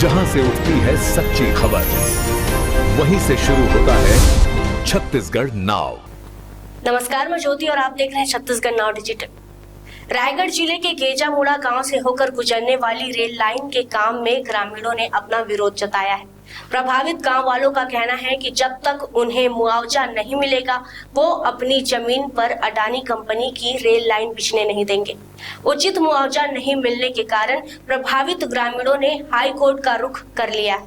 जहां से उठती है सच्ची खबर, वहीं से शुरू होता है छत्तीसगढ़ नाउ। नमस्कार, मैं ज्योति और आप देख रहे हैं छत्तीसगढ़ नाउ डिजिटल। रायगढ़ जिले के गेजामुड़ा गांव से होकर गुजरने वाली रेल लाइन के काम में ग्रामीणों ने अपना विरोध जताया है। प्रभावित गांव वालों का कहना है कि जब तक उन्हें मुआवजा नहीं मिलेगा वो अपनी जमीन पर अडानी कंपनी की रेल लाइन बिछने नहीं देंगे। उचित मुआवजा नहीं मिलने के कारण प्रभावित ग्रामीणों ने हाई कोर्ट का रुख कर लिया है।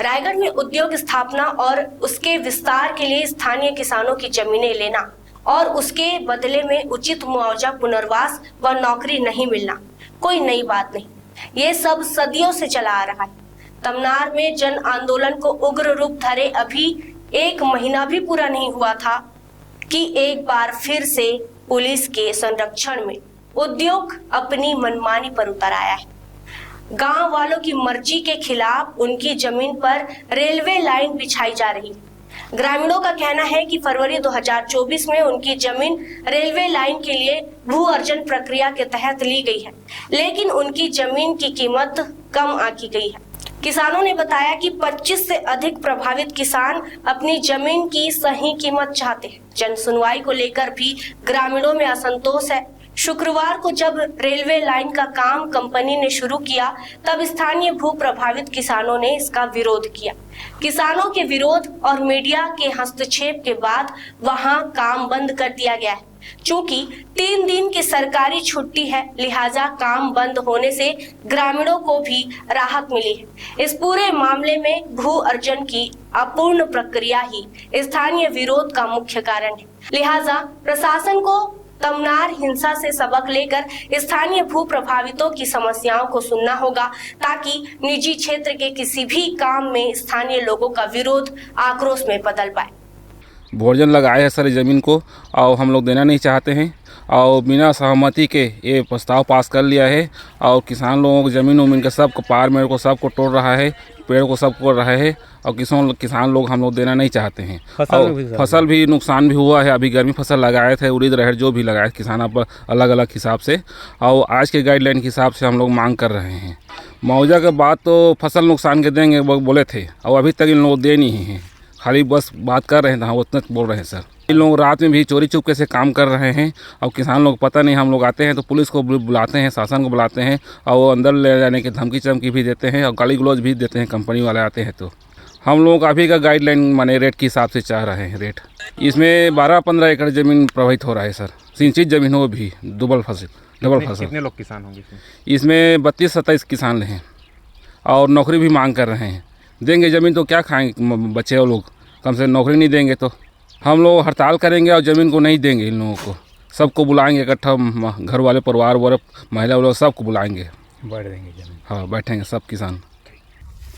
रायगढ़ में उद्योग स्थापना और उसके विस्तार के लिए स्थानीय किसानों की जमीनें लेना और उसके बदले में उचित मुआवजा, पुनर्वास व नौकरी नहीं मिलना कोई नई बात नहीं। ये सब सदियों से चला आ रहा है। तमनार में जन आंदोलन को उग्र रूप धरे अभी 1 महीना भी पूरा नहीं हुआ था कि एक बार फिर से पुलिस के संरक्षण में उद्योग अपनी मनमानी पर उतर आया है। गांव वालों की मर्जी के खिलाफ उनकी जमीन पर रेलवे लाइन बिछाई जा रही है। ग्रामीणों का कहना है कि फरवरी 2024 में उनकी जमीन रेलवे लाइन के लिए भू अर्जन प्रक्रिया के तहत ली गई है, लेकिन उनकी जमीन की कीमत कम आंकी गई है। किसानों ने बताया कि 25 से अधिक प्रभावित किसान अपनी जमीन की सही कीमत चाहते हैं। जन सुनवाई को लेकर भी ग्रामीणों में असंतोष है। शुक्रवार को जब रेलवे लाइन का काम कंपनी ने शुरू किया तब स्थानीय भू प्रभावित किसानों ने इसका विरोध किया। किसानों के विरोध और मीडिया के हस्तक्षेप के बाद वहां काम बंद कर दिया गया है। चूंकि 3 दिन की सरकारी छुट्टी है, लिहाजा काम बंद होने से ग्रामीणों को भी राहत मिली है। इस पूरे मामले में भू अर्जन की अपूर्ण प्रक्रिया ही स्थानीय विरोध का मुख्य कारण है। लिहाजा प्रशासन को तमनार हिंसा से सबक लेकर स्थानीय भू प्रभावितों की समस्याओं को सुनना होगा, ताकि निजी क्षेत्र के किसी भी काम में स्थानीय लोगों का विरोध आक्रोश में बदल पाए। भोजन लगाए है सर ज़मीन को और हम लोग देना नहीं चाहते हैं और बिना सहमति के ये प्रस्ताव पास कर लिया है और किसान लोगों को ज़मीन उमीन के सबको पार मेड़ को सबको तोड़ रहा है, पेड़ को सब तोड़ रहा है और किसान लोग हम लोग देना नहीं चाहते हैं। फसल भी नुकसान भी हुआ है। अभी गर्मी फसल लगाए थे, उड़ीद राहड़ जो भी लगाए किसान पर अलग अलग हिसाब से, और आज के गाइडलाइन के हिसाब से हम लोग मांग कर रहे हैं। मुआवजा के बाद तो फसल नुकसान के देंगे बोले थे और अभी तक इन लोग दे नहीं हैं, खाली बस बात कर रहे हैं, हाँ उतना बोल रहे हैं सर। इन लोग रात में भी चोरी चुपके से काम कर रहे हैं और किसान लोग पता नहीं। हम लोग आते हैं तो पुलिस को बुलाते हैं, शासन को बुलाते हैं और वो अंदर ले जाने की धमकी चमकी भी देते हैं और गाली गलौज भी देते हैं। कंपनी वाले आते हैं तो हम लोग अभी का गाइडलाइन माने रेट के हिसाब से चाह रहे हैं। रेट इसमें 12-15 एकड़ ज़मीन प्रभावित हो रहा है सर। सिंचित ज़मीन हो भी डबल फसल। कितने लोग किसान होंगे इसमें 32-27 किसान हैं और नौकरी भी मांग कर रहे हैं। देंगे ज़मीन तो क्या खाएंगे बच्चे और लोग, कम से नौकरी नहीं देंगे तो हम लोग हड़ताल करेंगे और ज़मीन को नहीं देंगे। इन लोगों को सबको बुलाएंगे इकट्ठा, घर वाले परिवार वाले महिला वाले सबको बुलाएंगे, बैठ देंगे जमीन। हाँ बैठेंगे सब किसान।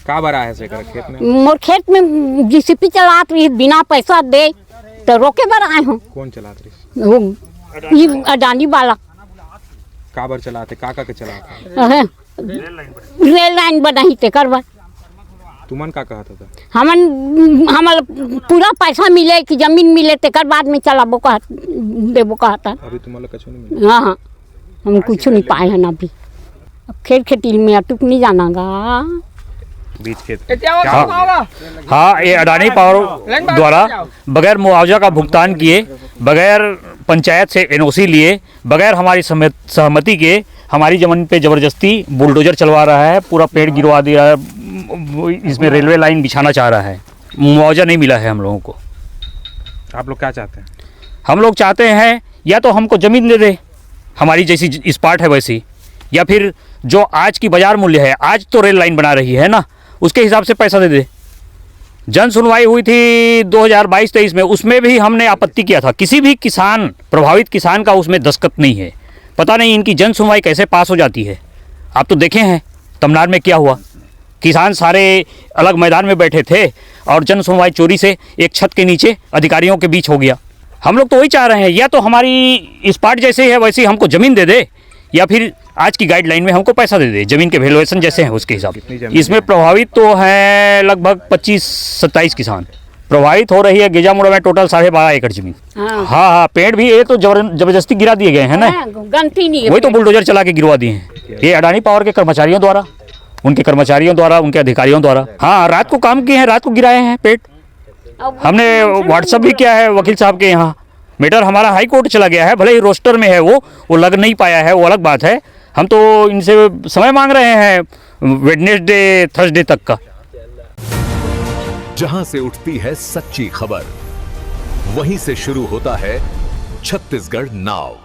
का बरा है से खेत में? मोर खेत में जीसीपी चलात रही बिना पैसा दे तो रोके बर आए हूँ। कौन चलात रही? ये अडानी वाला। का बर चलाते? का के चलाते? रेल लाइन बनाई ते करवा। तुमन का कहता था? हमर पूरा पैसा मिले कि जमीन मिले तेकर बाद में चलाबो कहा देबो कहता। अभी तुम्हारा कुछ नहीं मिला? हाँ हम कुछ नहीं पाए हैं अभी। खेत खेती में अटुक नहीं जानागा बीच खेत। हाँ, ये अडानी पावर द्वारा बगैर मुआवजा का भुगतान किए, बगैर पंचायत से एनओसी लिए, बगैर हमारी सहमति के हमारी जमीन पे ज़बरदस्ती बुलडोजर चलवा रहा है, पूरा पेड़ गिरवा दिया है, इसमें रेलवे लाइन बिछाना चाह रहा है। मुआवजा नहीं मिला है हम लोगों को। आप लोग क्या चाहते हैं? हम लोग चाहते हैं या तो हमको ज़मीन दे दे हमारी जैसी स्पाट है वैसी, या फिर जो आज की बाज़ार मूल्य है, आज तो रेल लाइन बना रही है ना, उसके हिसाब से पैसा दे दे। जन सुनवाई हुई थी 2022-23 में, उसमें भी हमने आपत्ति किया था। किसी भी किसान, प्रभावित किसान का उसमें दस्तखत नहीं है। पता नहीं इनकी जन सुनवाई कैसे पास हो जाती है। आप तो देखे हैं तमनार में क्या हुआ, किसान सारे अलग मैदान में बैठे थे और जन सुनवाई चोरी से एक छत के नीचे अधिकारियों के बीच हो गया। हम लोग तो वही चाह रहे हैं, या तो हमारी स्पाट जैसे है वैसे हमको ज़मीन दे दे, या फिर आज की गाइडलाइन में हमको पैसा दे दे, ज़मीन के वैल्यूएशन जैसे हैं उसके हिसाब। इसमें प्रभावित तो हैं लगभग 25-27 किसान प्रभावित हो रही है। गेजामुड़ा में टोटल 12.5 एकड़ जमीन। हाँ, पेड़ भी ये तो जबरदस्ती गिरा दिए गए हैं ना, गलती नहीं है, वही तो बुलडोजर चला के गिरवा दिए हैं ये अडानी पावर के कर्मचारियों द्वारा। उनके कर्मचारियों द्वारा, उनके अधिकारियों द्वारा। हाँ, रात को काम किए हैं, रात को गिराए हैं पेट। हमने व्हाट्सअप भी किया है वकील साहब के यहाँ। मैटर हमारा हाई कोर्ट चला गया है, भले ही रोस्टर में है, वो लग नहीं पाया है, वो अलग बात है। हम तो इनसे समय मांग रहे हैं वेडनेसडे थर्सडे तक का। जहां से उठती है सच्ची खबर, वहीं से शुरू होता है छत्तीसगढ़ नाव।